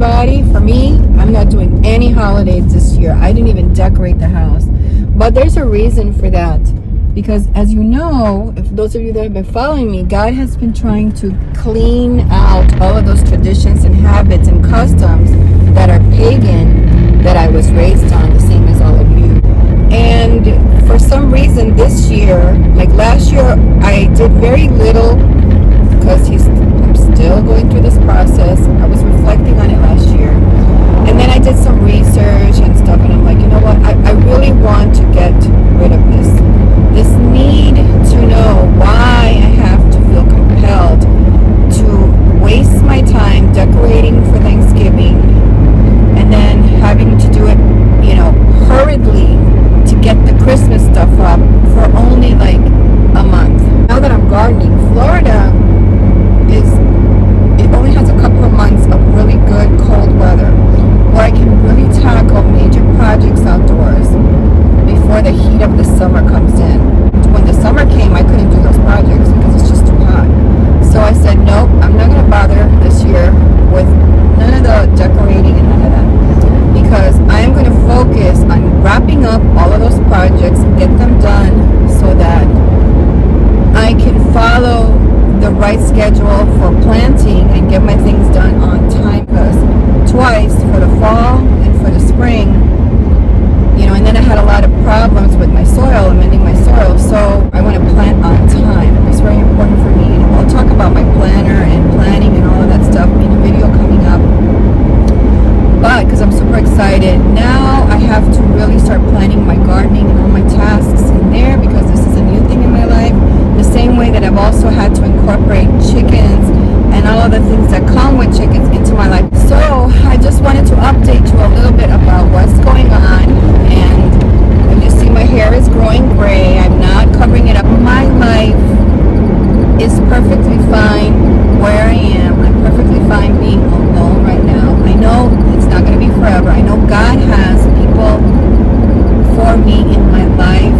everybody. For me, I'm not doing any holidays this year. I didn't even decorate the house. But there's a reason for that. Because as you know, if those of you that have been following me, God has been trying to clean out all of those traditions and habits and customs that are pagan that I was raised on, the same as all of you. And for some reason this year, like last year, I did very little because I'm still going through this process. I was reflecting on it last year. And then I did some research and stuff, and I'm like, you know what? I really want to get rid of this need to know why I have to feel compelled to waste my time decorating for Thanksgiving and then having to do it, hurriedly to get the Christmas stuff up for only like a month. Now that I'm gardening, Florida it only has a couple of months of really good cold weather where I can really tackle major projects outdoors before the heat of the summer comes in. When the summer came, I couldn't do those projects because it's just too hot. So I said, nope, I'm not going to bother this year with none of the decorating and none of that, because I am going to focus on wrapping up all of those projects, get them done so that I can follow the right schedule for planting and get my things done on time. Because twice, for the fall and for the spring, and then I had a lot of problems with my soil, amending my soil, so I want to plant on time. It's very important for me. And I'll talk about my planner and planning and all of that stuff in a video coming up. But because I'm super excited, now I have to really start planning my gardening and all my tasks in there, because this is a new thing in my life. The same way that I've also had to incorporate chickens and all of the things that come with chickens into my life. So I just wanted to update you a little bit about what's going on. And if you see, my hair is growing gray. I'm not covering it up. My life is perfectly fine where I am. I'm perfectly fine being alone right now. I know it's not going to be forever. I know God has people for me in my life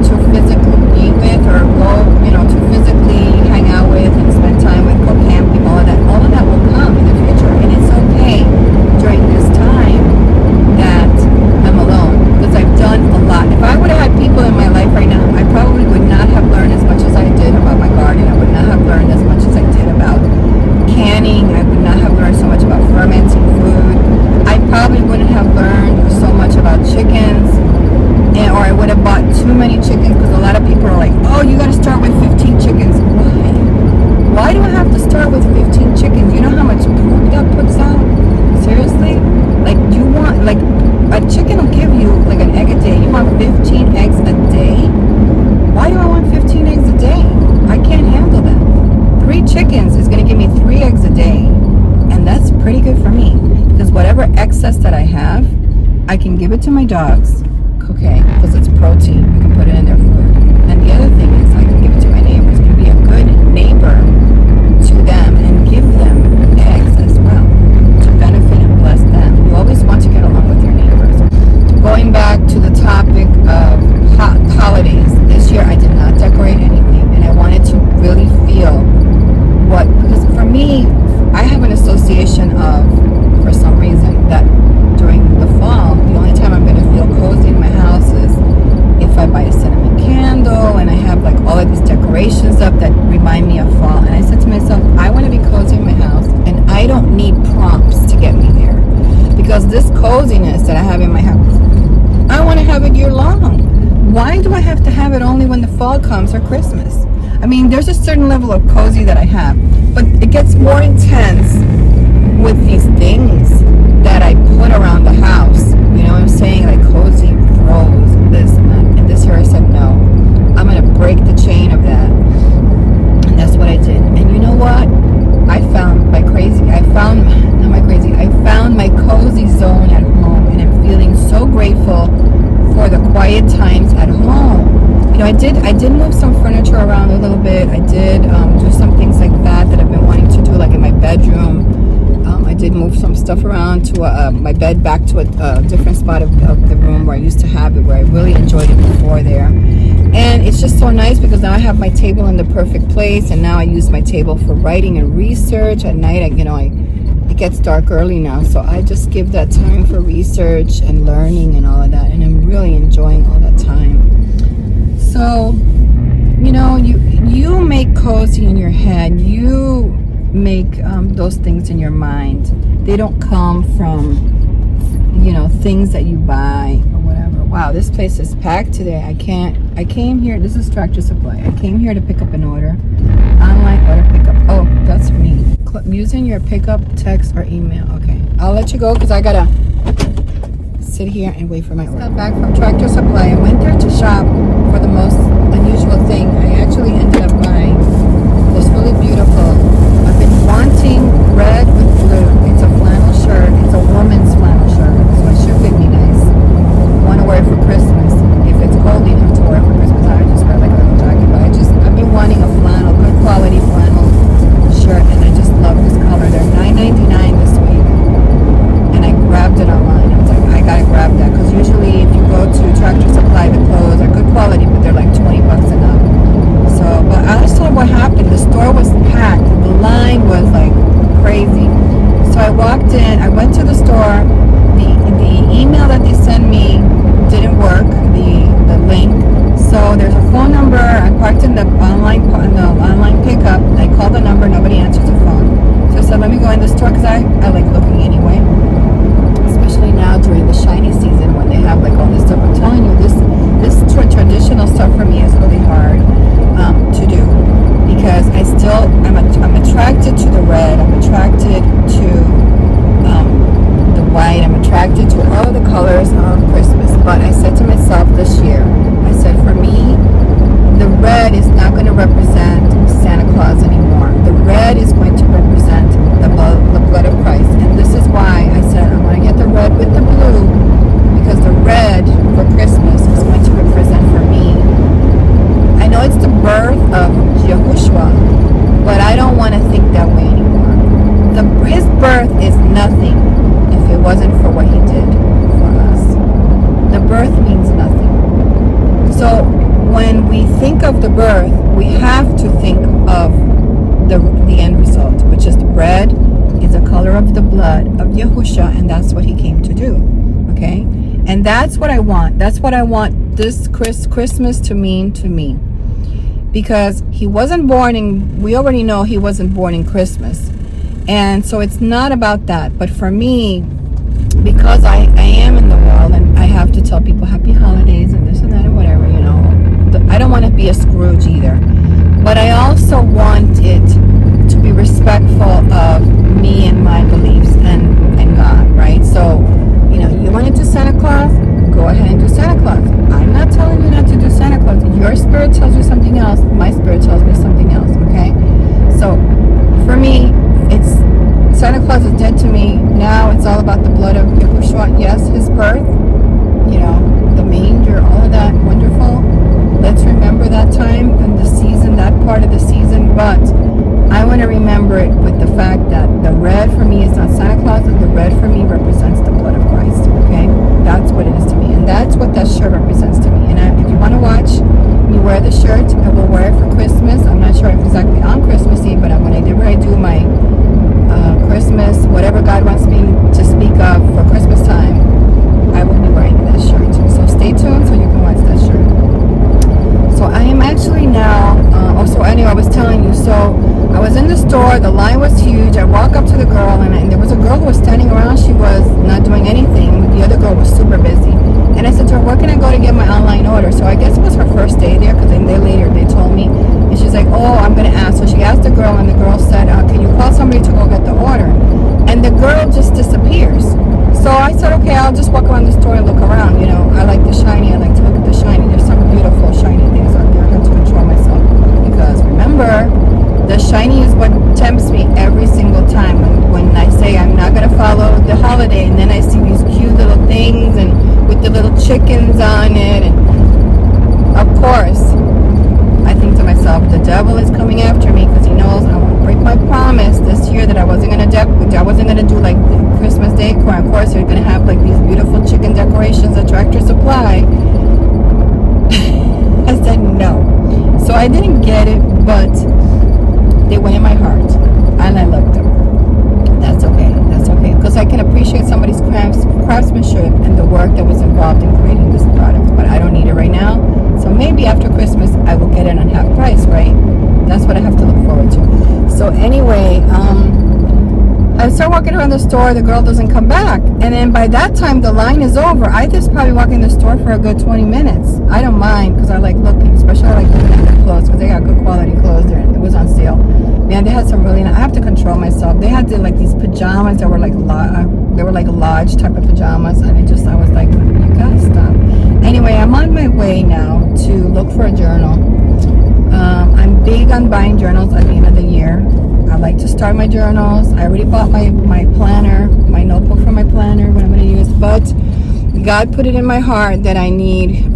to physically be with, or go, to physically hang out with and spend time with, go camping, all of that will come in the future. And it's okay during this time that I'm alone, because I've done a lot. If I would have had people in my life right now, I probably would not have learned as much as I did about my garden. I would not have learned as much as I did about canning. I would not have learned so much about fermenting food. I probably wouldn't have learned so much about chickens, or I would have bought too many chickens, because a lot of people are like, oh, you got to start with 15 chickens. Why do I have to start with 15 chickens? You know how much poop that puts out? Seriously? Like, you want, like, a chicken will give you like an egg a day. You want 15 eggs a day? Why do I want 15 eggs a day? I can't handle that. 3 chickens is going to give me 3 eggs a day, and that's pretty good for me, because whatever excess that I have, I can give it to my dogs, okay, because it's protein. I can put it in their food. And the other thing is, I can give it to my neighbors. Can be a good neighbor to them and give them eggs as well to benefit and bless them. You always want to get along with your neighbors. Going back to the topic of holidays, this year I did not decorate anything, and I wanted to really feel because for me, I have an association of, for some reason, that during the fall, the only time I'm going to feel cozy in my house is if I buy a cinnamon candle and I have like all of these decorations up that remind me of fall. And I said to myself, I want to be cozy in my house, and I don't need prompts to get me there, because this coziness that I have in my house, I want to have it year long. Why do I have to have it only when the fall comes or Christmas? I mean, there's a certain level of cozy that I have, but it gets more intense with these things that I put around the house. You know what I'm saying? Like cozy throws, this and that. And this year I said, no, I'm going to break the chain of that. And that's what I did. And you know what? I found my cozy zone at home, and I'm feeling so grateful for the quiet times at home. I did move some furniture around a little bit. I did do some things like that I've been wanting to do, like in my bedroom. I did move some stuff around to my bed, back to a different spot of the room where I used to have it, where I really enjoyed it before there. And it's just so nice because now I have my table in the perfect place, and now I use my table for writing and research. At night, it it gets dark early now, so I just give that time for research and learning and all of that, and I'm really enjoying all that time. So, you know, you make cozy in your head. You make those things in your mind. They don't come from, you know, things that you buy or whatever. Wow, this place is packed today. I came here, this is Tractor Supply. I came here to pick up an order. Online order pickup. Oh, that's me. Using your pickup, text, or email. Okay, I'll let you go because I gotta sit here and wait for my order. Got back from Tractor Supply. I went there to shop for the most unusual thing. I actually ended up buying this really beautiful. I've been wanting red with blue. It's a flannel shirt. It's a woman's flannel shirt, so it should fit me nice. I want to wear it for Christmas. If it's cold enough to wear it for Christmas, I would just wear like a little jacket. But I've been wanting a flannel, good quality flannel shirt, and I just love this color. They're $9.99 this week, and I grabbed it online. I was like, I gotta grab that, because usually if you go to Tractor Supply, the clothes are good quality, but they're like $20 and up. So, but I'll just tell you what happened. The store was packed. The line was like crazy. So I walked in. I went to the store. The email that they sent me didn't work. The link. So there's a phone number. I parked in the online pickup. I called the number. Nobody answers the phone. So I said, let me go in the store, because I like looking anyway. Especially now during the shiny season when they have like all this stuff. I'm telling you, this traditional stuff for me is really hard to do, because I'm attracted to the red. I'm attracted to the white. I'm attracted to all the colors of Christmas. But I said to myself this year, I said, for me, the red is not going to represent Santa Claus anymore. The red is going to represent the blood of Christ. And this is why I said I'm going to get the red with the blue, because the red for Christmas is going to represent for me. I know it's the birth of Yahushua, but I don't want to think that way anymore. His birth is nothing if it wasn't for what he did for us. The birth means nothing. So when we think of the birth, we have to think of the end result, which is the red is the color of the blood of Yahushua, and that's what he came to do. Okay? And that's what I want. That's what I want this Christmas to mean to me. Because he wasn't born we already know he wasn't born in Christmas. And so it's not about that. But for me, because I am in the world, and I have to tell people happy holidays and this and that and whatever, you know. I don't want to be a Scrooge either. But I also want it to be respectful of me and my beliefs and God, right? So, you know, you want to do Santa Claus? Go ahead and do Santa Claus. I'm not telling you not to do Santa Claus. Your spirit tells you something else. My spirit tells me something else, okay? So, for me, it's Santa Claus is dead to me. Now it's all about the blood of Yahushua. Yes, his birth, you know, the manger, all of that, wonderful. Let's remember that time and the season, that part of the season. But I want to remember it with the fact that the red for me is not Santa Claus, and the red for me represents the blood of Christ, okay? That's what it is to me. And that's what that shirt represents to me. And if you want to watch me wear the shirt, I will wear it for Christmas. I'm not sure if exactly on Christmas Eve, but whenever I do my Christmas, whatever God wants me to speak of for Christmas time, I will be wearing that shirt. So stay tuned so you can watch that shirt. So I am actually now, so anyway, I was telling you, so I was in the store, the line was huge. I walk up to the girl, and there was a girl who was standing around. She was not doing anything. The other girl was super busy. And I said to her, where can I go to get my online order? So I guess it was her first day there, because then later they told me. And she's like, oh, I'm going to ask. So she asked the girl, and the girl said, can you call somebody to go get the order? And the girl just disappears. So I said, okay, I'll just walk around the store and look around. You know, I like the shiny. I like to look at the shiny. There's some beautiful shiny things out there. I have to control myself. Because remember, the shiny is what tempts me every single time. When I say I'm not going to follow the holiday, and then I see these cute little things and with the little chickens on it. And of course, I think to myself, the devil is coming after me, because he knows I won't break my promise this year that I wasn't going to do like the Christmas decor. Of course, they're going to have like these beautiful chicken decorations at Tractor Supply. I said no. So I didn't get it, but they went in my heart, and I loved them. That's okay. so I can appreciate somebody's craftsmanship and the work that was involved in creating this product. But I don't need it right now. So maybe after Christmas, I will get it on half price, right? That's what I have to look forward to. So anyway, I start walking around the store, the girl doesn't come back. And then by that time, the line is over. I just probably walk in the store for a good 20 minutes. I don't mind because I like looking, especially I like looking at their clothes because they got good quality clothes there. And it was on sale. Man, they had some really, I have to control myself. They had like these pajamas that were like, they were like lodge type of pajamas. And I was like, you gotta stop. Anyway, I'm on my way now to look for a journal. I'm big on buying journals at the end of the year. I like to start my journals. I already bought my planner, my notebook for my planner, what I'm going to use. But God put it in my heart that I need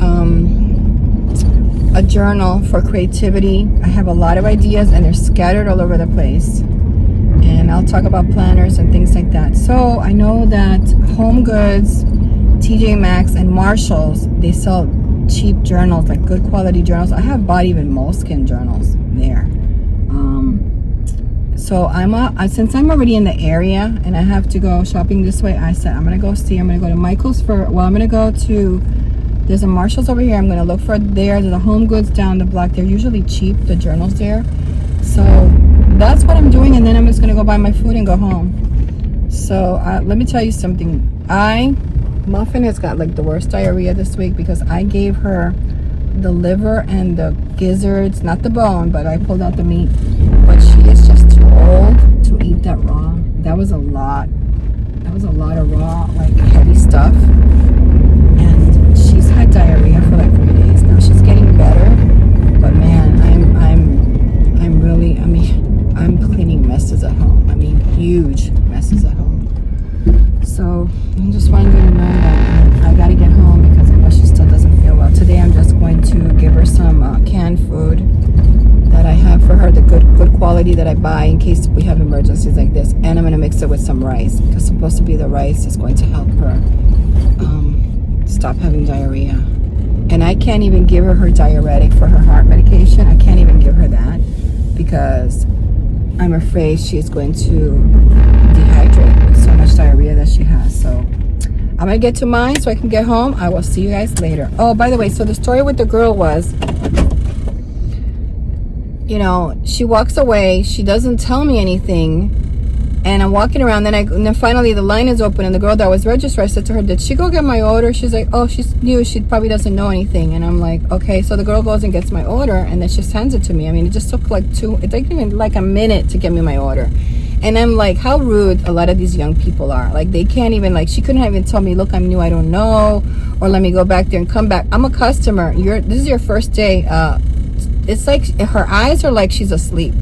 a journal for creativity. I have a lot of ideas and they're scattered all over the place. And I'll talk about planners and things like that. So I know that Home Goods, TJ Maxx, and Marshalls, they sell cheap journals, like good quality journals. I have bought even Moleskine journals there. So since I'm already in the area and I have to go shopping this way, I said I'm gonna go to Michael's there's a Marshalls over here. I'm gonna look for there's a Home Goods down the block. They're usually cheap, the journals there. So that's what I'm doing, and then I'm just gonna go buy my food and go home. So let me tell you something. Muffin has got like the worst diarrhea this week because I gave her the liver and the gizzards, not the bone, but I pulled out the meat. But she is just too old to eat that raw. That was a lot of raw, like heavy stuff. And she's had diarrhea for like 3 days now. She's getting better, but man, I'm cleaning messes at home. I mean, huge messes at home. So I just wanted you to know that I gotta get home because I know she still doesn't feel well. Today I'm just going to give her some canned food that I have for her, the good quality that I buy in case we have emergencies like this. And I'm gonna mix it with some rice because supposed to be the rice is going to help her stop having diarrhea. And I can't even give her diuretic for her heart medication. I can't even give her that because I'm afraid she's going to dehydrate with so much diarrhea that she has. So I'm gonna get to mine so I can get home. I will see you guys later. Oh, by the way, so the story with the girl was, she walks away, she doesn't tell me anything, and I'm walking around, and then finally the line is open, and the girl that was registered, I said to her, did she go get my order? She's like, oh, she's new, she probably doesn't know anything. And I'm like, okay. So the girl goes and gets my order, and then she just hands it to me. I mean, it just took it took even like a minute to get me my order. And I'm like, how rude a lot of these young people are. Like, they can't even, she couldn't even tell me, look, I'm new, I don't know, or let me go back there and come back. I'm a customer. This is your first day. It's like her eyes are like she's asleep.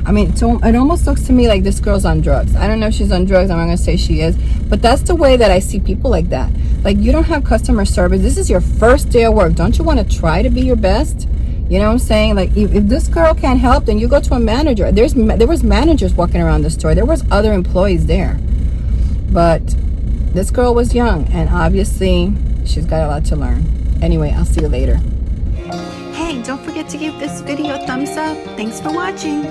I mean, it almost looks to me like this girl's on drugs. I don't know if she's on drugs. I'm not going to say she is. But that's the way that I see people like that. Like, you don't have customer service. This is your first day of work. Don't you want to try to be your best? You know what I'm saying? Like, if this girl can't help, then you go to a manager. There was managers walking around the store. There was other employees there. But this girl was young. And obviously, she's got a lot to learn. Anyway, I'll see you later. Hey, don't forget to give this video a thumbs up. Thanks for watching.